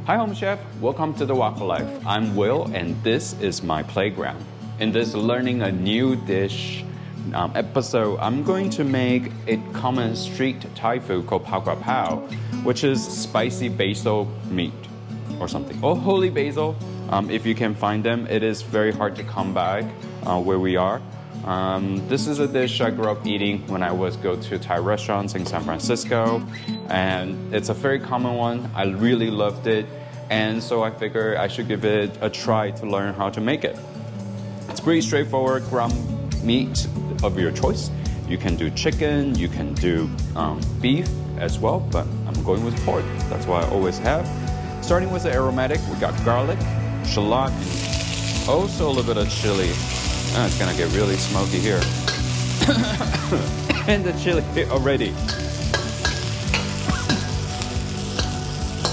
Hi Home Chef, welcome to the Walk of Life. I'm Will and this is my playground. In this learning a new dish episode, I'm going to make a common street Thai food called Pad Kra Pao, which is spicy basil meat or something. Oh, holy basil, if you can find them. It is very hard to come by where we are. This is a dish I grew up eating when I was go to Thai restaurants in San Francisco, and it's a very common one. I really loved it, and so I figured I should give it a try to learn how to make it. It's pretty straightforward, ground meat of your choice. You can do chicken, you can do beef as well, but I'm going with pork. That's what I always have. Starting with the aromatic, we got garlic, shallot, and also a little bit of chili. It's gonna get really smoky here. And the chili already.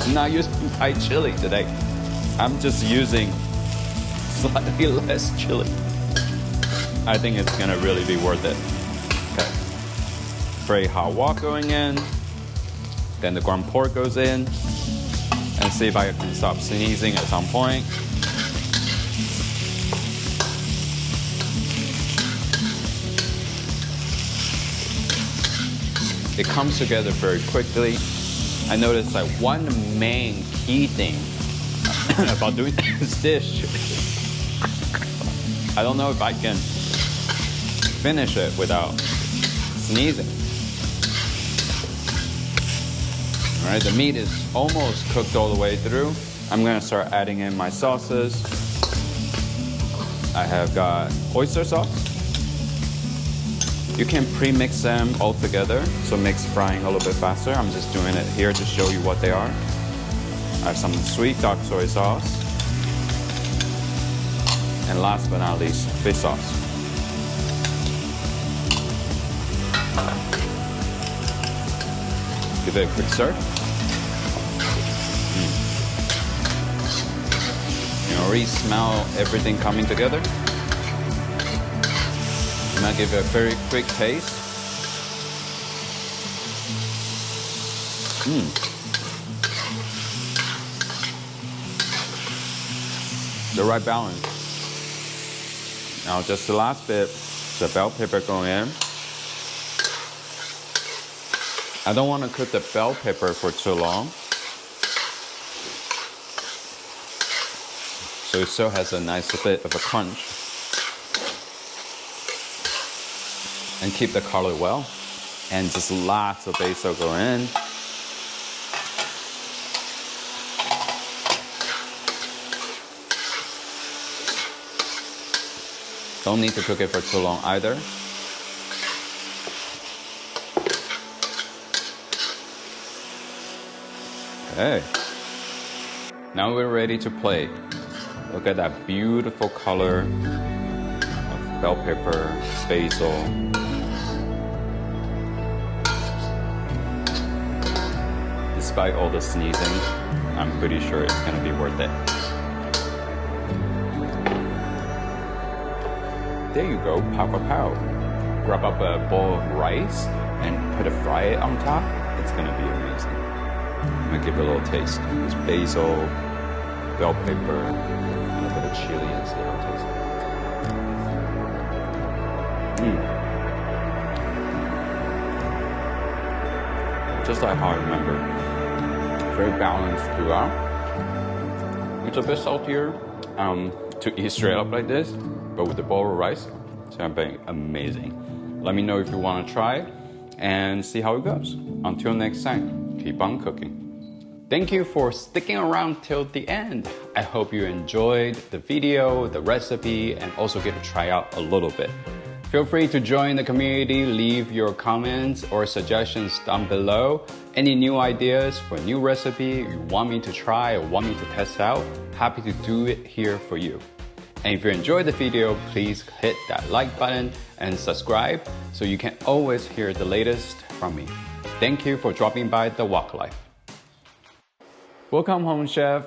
I'm not using Thai chili today. I'm just using slightly less chili. I think it's gonna really be worth it. Okay. Very hot wok going in. Then the ground pork goes in. And see if I can stop sneezing at some point. It comes together very quickly. I noticed like one main key thing about doing this dish. I don't know if I can finish it without sneezing. All right, the meat is almost cooked all the way through. I'm gonna start adding in my sauces. I have got oyster sauce. You can pre-mix them all together, so makes frying a little bit faster. I'm just doing it here to show you what they are. I have some sweet dark soy sauce. And last but not least, fish sauce. Give it a quick stir. You can already smell everything coming together. I'm gonna give it a very quick taste. The right balance. Now just the last bit, the bell pepper going in. I don't want to cook the bell pepper for too long, so it still has a nice bit of a crunch. And keep the color well. And just lots of basil go in. Don't need to cook it for too long either. Okay. Now we're ready to play. Look at that beautiful color of bell pepper, basil. Despite all the sneezing, I'm pretty sure it's gonna be worth it. There you go, Pad Kra Pao. Grab up a bowl of rice and put a fry on top. It's gonna be amazing. I'm gonna give it a little taste. There's basil, bell pepper, and a bit of chili and see how it tastes. Just like how I remember. Very balanced throughout. It's a bit saltier to eat straight up like this, but with the bowl of rice, it's gonna be amazing. Let me know if you want to try it and see how it goes. Until next time, keep on cooking. Thank you for sticking around till the end. I hope you enjoyed the video, the recipe, and also get to try out a little bit. Feel free to join the community, leave your comments or suggestions down below. Any new ideas for a new recipe you want me to try or want me to test out, happy to do it here for you. And if you enjoyed the video, please hit that like button and subscribe so you can always hear the latest from me. Thank you for dropping by the Walk Life. Welcome home, chef.